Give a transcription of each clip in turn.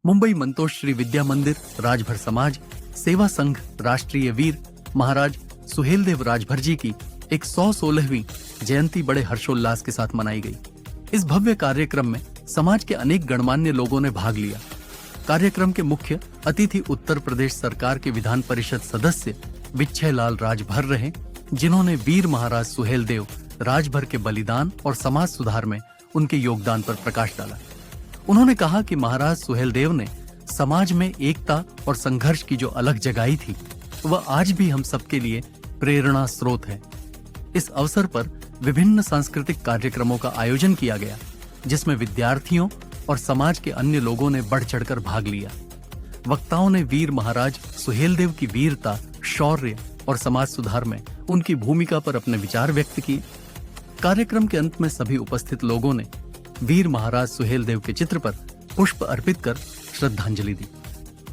मुंबई मंतोश्री विद्या मंदिर, राजभर समाज, सेवा संघ, राष्ट्रीय वीर महाराज सुहेलदेव राजभर जी की 116वीं जयंती बड़े हर्षोल्लास के साथ मनाई गई। इस भव्य कार्यक्रम में समाज के अनेक गणमान्य लोगों ने भाग लिया। कार्यक्रम के मुख्य अतिथि उत्तर प्रदेश सरकार के विधान परिषद सदस्य विच्छयलाल राजभर रहे, जिन्होंने वीर महाराज सुहेलदेव राजभर के बलिदान और समाज सुधार में उनके योगदान पर प्रकाश डाला। उन्होंने कहा कि महाराज सुहेलदेव ने समाज में एकता और संघर्ष की जो अलग जगाई थी, वह आज भी हम सबके लिए प्रेरणा स्रोत है। इस अवसर पर विभिन्न सांस्कृतिक कार्यक्रमों का आयोजन किया गया, जिसमें विद्यार्थियों और समाज के अन्य लोगों ने बढ़ चढ़कर भाग लिया। वक्ताओं ने वीर महाराज सुहेलदेव की वीरता, शौर्य और समाज सुधार में उनकी भूमिका पर अपने विचार व्यक्त किए। कार्यक्रम के अंत में सभी उपस्थित लोगों ने वीर महाराज सुहेलदेव के चित्र पर पुष्प अर्पित कर श्रद्धांजलि दी।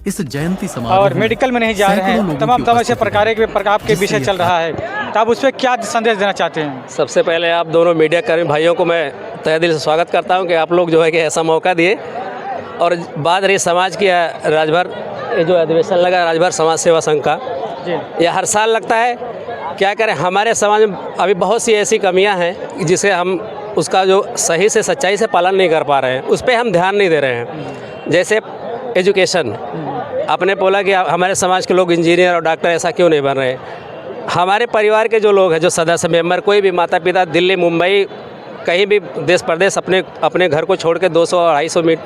इस जयंती समारोह और मेडिकल में नहीं जा रहे हैं, तमाम ऐसे प्रकार के विषय चल रहा है, तो आप उस पर क्या संदेश देना चाहते हैं? सबसे पहले आप दोनों मीडिया कर्मी भाइयों को मैं तहे दिल से स्वागत करता हूं कि आप लोग जो है कि ऐसा मौका दिए। और बात रही समाज की, राजभर ये जो अधिवेशन लगा राजभर समाज सेवा संघ का, यह हर साल लगता है। क्या करें, हमारे समाज में अभी बहुत सी ऐसी कमियां हैं जिसे हम उसका जो सही से सच्चाई से पालन नहीं कर पा रहे हैं, उस पर हम ध्यान नहीं दे रहे हैं। जैसे एजुकेशन, आपने बोला कि हमारे समाज के लोग इंजीनियर और डॉक्टर ऐसा क्यों नहीं बन रहे। हमारे परिवार के जो लोग हैं, जो सदस्य मेंबर, कोई भी माता पिता दिल्ली, मुंबई, कहीं भी देश प्रदेश अपने घर को छोड़ के 200-250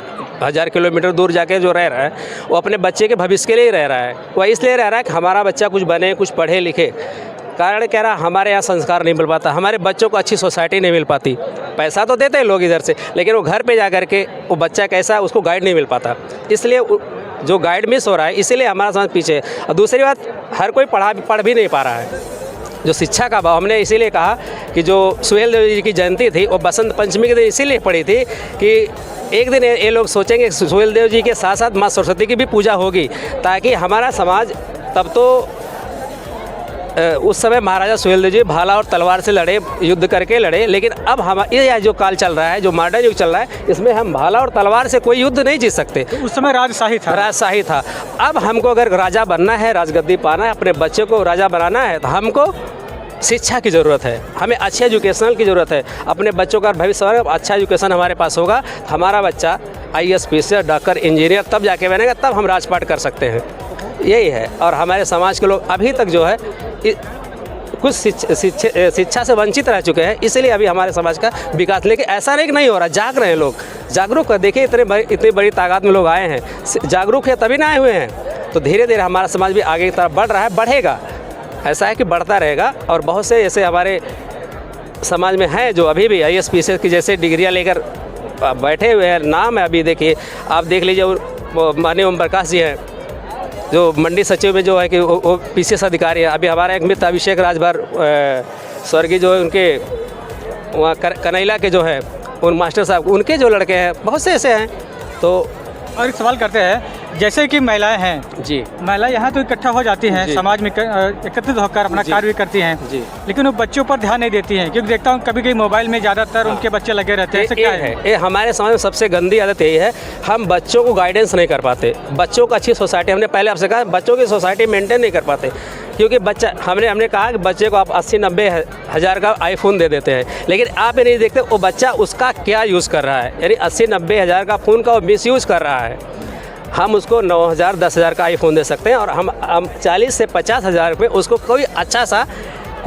1000 किलोमीटर दूर जाके जो रह रहा है, वो अपने बच्चे के भविष्य के लिए रह रहा है। वह इसलिए रह रहा है कि हमारा बच्चा कुछ बने, कुछ पढ़े लिखे। कारण कह रहा हमारे यहाँ संस्कार नहीं मिल पाता, हमारे बच्चों को अच्छी सोसाइटी नहीं मिल पाती। पैसा तो देते हैं लोग इधर से, लेकिन वो घर पे जा कर के वो बच्चा कैसा है उसको गाइड नहीं मिल पाता। इसलिए जो गाइड मिस हो रहा है, इसीलिए हमारा समाज पीछे है। और दूसरी बात, हर कोई पढ़ भी नहीं पा रहा है। जो शिक्षा का भाव, हमने इसीलिए कहा कि जो सुहेलदेव जी की जयंती थी वो बसंत पंचमी के दिन इसीलिए पड़ी थी कि एक दिन ये लोग सोचेंगे सुहेलदेव जी के साथ साथ माँ सरस्वती की भी पूजा होगी, ताकि हमारा समाज, तब तो उस समय महाराजा सुहेलदेव जी भाला और तलवार से लड़े, युद्ध करके लड़े, लेकिन अब हम ये जो काल चल रहा है, जो मॉडर्न युग चल रहा है, इसमें हम भाला और तलवार से कोई युद्ध नहीं जीत सकते। तो उस समय राजशाही था। अब हमको अगर राजा बनना है, राजगद्दी पाना है, अपने बच्चे को राजा बनाना है, तो हमको शिक्षा की ज़रूरत है, हमें अच्छे एजुकेशनल की ज़रूरत है। अपने बच्चों का भविष्य, अच्छा एजुकेशन हमारे पास होगा, हमारा बच्चा IAS PCS डॉक्टर इंजीनियर तब जाके बनेगा, तब हम राजपाट कर सकते हैं। यही है। और हमारे समाज के लोग अभी तक जो है कुछ शिक्षा से वंचित रह चुके हैं, इसलिए अभी हमारे समाज का विकास, लेकिन ऐसा नहीं हो रहा। जाग रहे हैं लोग, जागरूक है। देखिए इतनी बड़ी तादाद में लोग आए हैं, जागरूक है तभी ना आए हुए हैं। तो धीरे धीरे हमारा समाज भी आगे की तरफ बढ़ रहा है, बढ़ेगा। ऐसा है कि बढ़ता रहेगा। और बहुत से ऐसे हमारे समाज में हैं जो अभी भी IAS PCS की जैसे डिग्रियाँ लेकर बैठे हुए हैं। नाम है, अभी देखिए, आप देख लीजिए, माननीय ओम प्रकाश जी हैं जो मंडी सचिव में जो है कि वो PCS अधिकारी है। अभी हमारा एक मित्र अभिषेक राजभर स्वर्गीय जो है, उनके वहाँ कनैला के जो है उन मास्टर साहब, उनके जो लड़के हैं, बहुत से ऐसे हैं। तो और एक सवाल करते हैं, जैसे कि महिलाएं हैं जी, महिलाएं यहाँ तो इकट्ठा हो जाती हैं, समाज में एकत्रित होकर अपना कार्य भी करती हैं जी, लेकिन वो बच्चों पर ध्यान नहीं देती हैं, क्योंकि देखता हूँ कभी कभी मोबाइल में ज़्यादातर उनके बच्चे लगे रहते हैं। क्या है ये हमारे समाज में सबसे गंदी आदत यही है, हम बच्चों को गाइडेंस नहीं कर पाते। बच्चों को अच्छी सोसाइटी, हमने पहले आपसे कहा, बच्चों की सोसाइटी मेंटेन नहीं कर पाते। क्योंकि बच्चा, हमने कहा कि बच्चे को आप 80-90 हज़ार का iPhone दे देते हैं, लेकिन आप ये नहीं देखते वो बच्चा उसका क्या यूज़ कर रहा है। यानी 80-90 हज़ार का फ़ोन का वो मिसयूज़ कर रहा है। हम उसको 9,000-10,000 का iPhone दे सकते हैं, और हम 40 से 50 हज़ार में उसको कोई अच्छा सा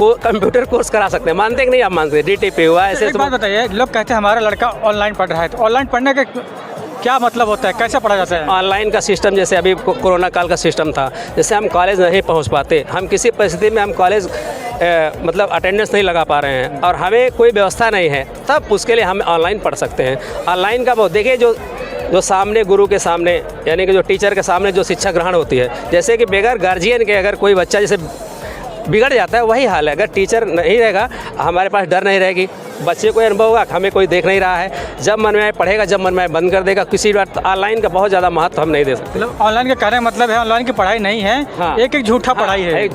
कंप्यूटर कोर्स करा सकते हैं। मानते कि नहीं आप मानते? DTP हुआ, ऐसे। एक बात बताइए, लोग कहते हैं हमारा लड़का ऑनलाइन पढ़ रहा है, तो ऑनलाइन पढ़ने का क्या मतलब होता है, कैसे पढ़ा जाता है? ऑनलाइन का सिस्टम, जैसे अभी कोरोना काल का सिस्टम था, जैसे हम कॉलेज नहीं पहुंच पाते, हम किसी परिस्थिति में हम कॉलेज मतलब अटेंडेंस नहीं लगा पा रहे हैं, और हमें कोई व्यवस्था नहीं है, तब उसके लिए हम ऑनलाइन पढ़ सकते हैं। ऑनलाइन का बहुत देखिए, जो सामने गुरु के सामने, यानी कि जो टीचर के सामने जो शिक्षा ग्रहण होती है, जैसे कि बगैर गार्जियन के अगर कोई बच्चा जैसे बिगड़ जाता है, वही हाल है। अगर टीचर नहीं रहेगा, हमारे पास डर नहीं रहेगी, बच्चे को अनुभव होगा हमें कोई देख नहीं रहा है, जब मन में आए पढ़ेगा, जब मन में आए बंद कर देगा। किसी बात ऑनलाइन का बहुत ज़्यादा महत्व हम नहीं दे सकते। मतलब ऑनलाइन का कहने का मतलब है ऑनलाइन की पढ़ाई नहीं है, हाँ। एक झूठा पढ़ाई है।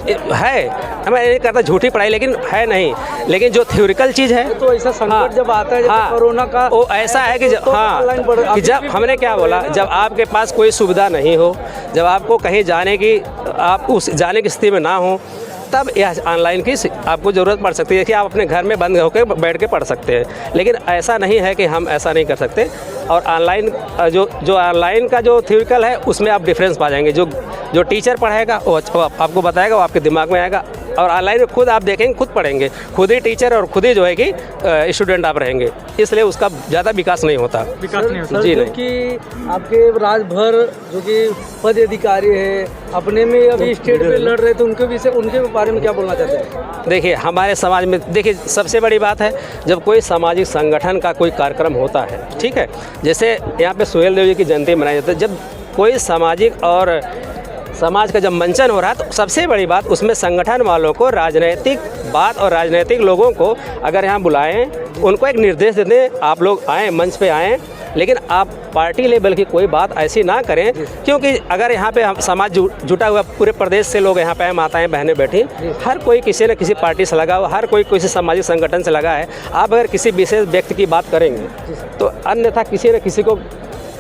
हमें ये कहता झूठी पढ़ाई, लेकिन है नहीं। लेकिन जो थ्योरिकल चीज़ है तो ऐसा संकट जब आता है जैसे कोरोना का, वो ऐसा है कि कि जब हमने क्या बोला, जब आपके पास कोई सुविधा नहीं हो, जब आपको कहीं जाने की जाने की स्थिति में ना हो, तब यह ऑनलाइन की आपको ज़रूरत पड़ सकती है कि आप अपने घर में बंद होकर बैठ के पढ़ सकते हैं। लेकिन ऐसा नहीं है कि हम ऐसा नहीं कर सकते। और ऑनलाइन जो ऑनलाइन का जो थ्योरिकल है उसमें आप डिफरेंस पा जाएंगे। जो टीचर पढ़ाएगा वो आपको बताएगा, वो आपके दिमाग में आएगा। और ऑनलाइन में खुद आप देखेंगे, खुद पढ़ेंगे, खुद ही टीचर और खुद ही जो है कि स्टूडेंट आप रहेंगे, इसलिए उसका ज़्यादा विकास नहीं होता। जी नहीं कि आपके राजभर जो कि पद अधिकारी है अपने में अभी स्टेट पे लड़ रहे थे, उनके बारे में क्या बोलना चाहते हैं? देखिए हमारे समाज में देखिए सबसे बड़ी बात है, जब कोई सामाजिक संगठन का कोई कार्यक्रम होता है, ठीक है, जैसे यहाँ पे सुहेल देव जी की जयंती मनाई जाती है, जब कोई सामाजिक और समाज का जब मंचन हो रहा है तो सबसे बड़ी बात उसमें संगठन वालों को राजनीतिक बात और राजनीतिक लोगों को अगर यहाँ बुलाएं, उनको एक निर्देश दे दें, आप लोग आएँ, मंच पे आएँ, लेकिन आप पार्टी लेवल की कोई बात ऐसी ना करें। क्योंकि अगर यहाँ पे हम समाज जुटा हुआ, पूरे प्रदेश से लोग यहाँ पे माताएं बहनें बैठी, हर कोई किसी न किसी पार्टी से लगा हुआ, हर कोई किसी सामाजिक संगठन से लगा है। आप अगर किसी विशेष व्यक्ति की बात करेंगे तो अन्यथा किसी न किसी को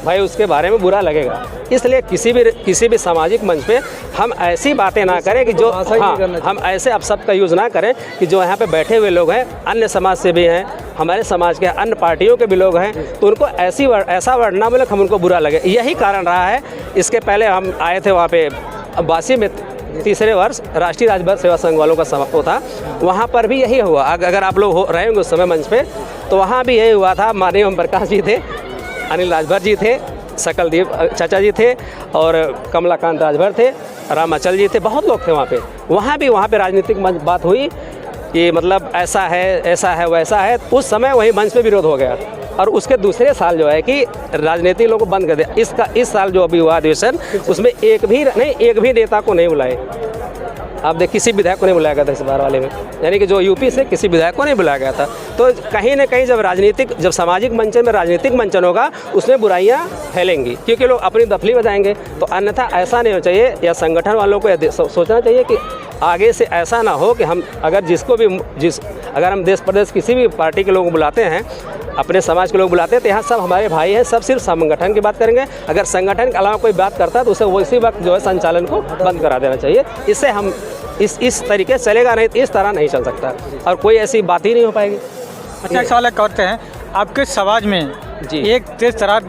भाई उसके बारे में बुरा लगेगा। इसलिए किसी भी सामाजिक मंच पे हम ऐसी बातें ना करें कि जो हम ऐसे अपशब्द का यूज़ ना करें कि जो यहाँ पे बैठे हुए लोग हैं अन्य समाज से भी हैं, हमारे समाज के अन्य पार्टियों के भी लोग हैं, तो उनको ऐसा वर्ड ना बोले हम उनको बुरा लगे। यही कारण रहा है। इसके पहले हम आए थे वहाँ पे बासी में तीसरे वर्ष राष्ट्रीय राजभर सेवा संघ वालों का समारोह था, वहाँ पर भी यही हुआ। अगर आप लोग रहे होंगे उस समय मंच पे, तो वहाँ भी यही हुआ था। माननीय ओम प्रकाश जी थे, अनिल राजभर जी थे, सकलदेव चाचा जी थे और कमलाकांत राजभर थे, राम अचल जी थे, बहुत लोग थे वहाँ पे राजनीतिक बात हुई कि मतलब ऐसा है वैसा है। उस समय वही मंच पे विरोध हो गया और उसके दूसरे साल जो है कि राजनीतिक लोगों को बंद कर दिया। इस साल जो अभी हुआ अधिवेशन, उसमें एक भी नेता को नहीं बुलाए। आप देख किसी विधायक को नहीं बुलाया गया था इस बार वाले में, यानी कि जो यूपी से किसी विधायक को नहीं बुलाया गया था। तो कहीं ना कहीं जब सामाजिक मंचन में राजनीतिक मंचन होगा उसमें बुराइयां फैलेंगी, क्योंकि लोग अपनी दफली बजाएंगे। तो अन्यथा ऐसा नहीं होना चाहिए, या संगठन वालों को सोचना चाहिए कि आगे से ऐसा ना हो कि हम अगर अगर हम देश प्रदेश किसी भी पार्टी के लोगों को बुलाते हैं, अपने समाज के लोग बुलाते हैं, तो यहाँ सब हमारे भाई हैं, सब सिर्फ संगठन की बात करेंगे। अगर संगठन के अलावा कोई बात करता है तो उसे उसी वक्त जो है संचालन को बंद करा देना चाहिए। इससे हम इस तरीके से चलेगा, नहीं इस तरह नहीं चल सकता और कोई ऐसी बात ही नहीं हो पाएगी। अच्छा, एक सवाल करते हैं, आपके समाज में जी एक तेज तर्रार